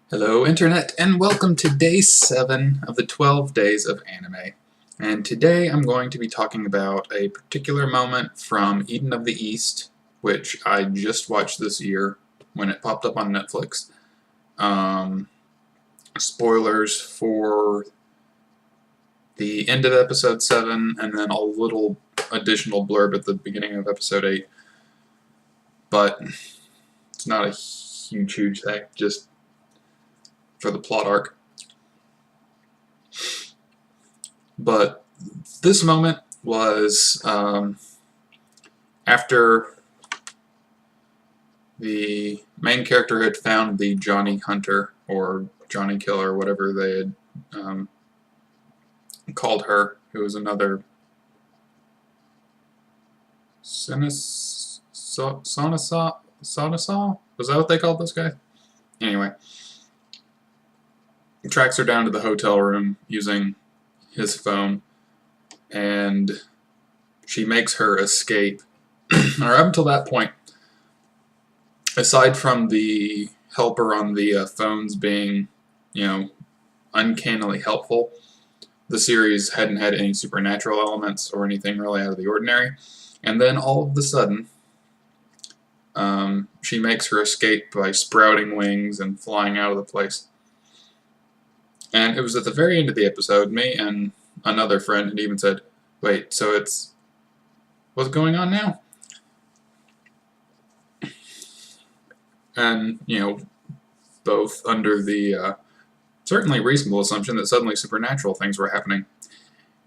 Hello Internet, and welcome to day 7 of the 12 days of anime. And today I'm going to be talking about a particular moment from Eden of the East, which I just watched this year when it popped up on Netflix. Spoilers for the end of episode 7, and then a little additional blurb at the beginning of episode 8. But it's not a huge thing, just for the plot arc. But this moment was after the main character had found the Johnny Hunter, or Johnny Killer, whatever they had called her, who was another Sonasaw? Was that what they called this guy? Anyway. Tracks her down to the hotel room using his phone, and she makes her escape. Or up until that point, aside from the helper on the phones being, uncannily helpful, the series hadn't had any supernatural elements or anything really out of the ordinary. And then all of a sudden, she makes her escape by sprouting wings and flying out of the place. And it was at the very end of the episode, me and another friend had even said, wait, so it's... what's going on now? And, both under the certainly reasonable assumption that suddenly supernatural things were happening.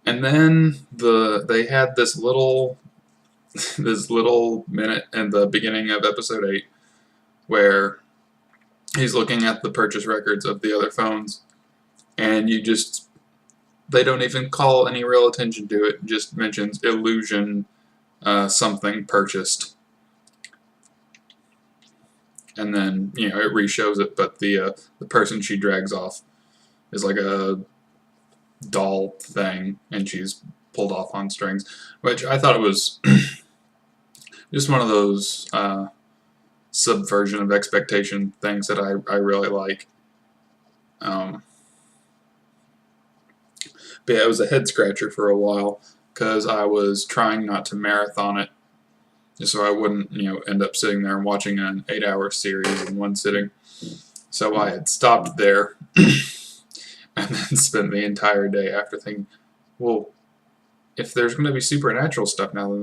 And then they had this little minute in the beginning of episode 8 where he's looking at the purchase records of the other phones, and they don't even call any real attention to it. It just mentions illusion, something purchased. And then, it re-shows it, but the person she drags off is like a doll thing, and she's pulled off on strings, which I thought it was just one of those subversion of expectation things that I really like. But yeah, it was a head scratcher for a while, because I was trying not to marathon it, just so I wouldn't, end up sitting there and watching an 8-hour series in one sitting. So I had stopped there, and then spent the entire day after thinking, well, if there's going to be supernatural stuff now,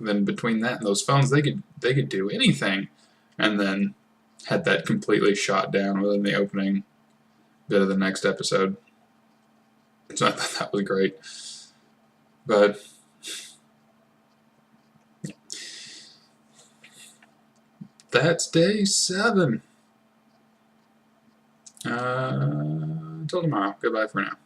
then between that and those phones, they could do anything. And then had that completely shot down within the opening bit of the next episode. So I thought that was great. But that's day 7. Until tomorrow. Goodbye for now.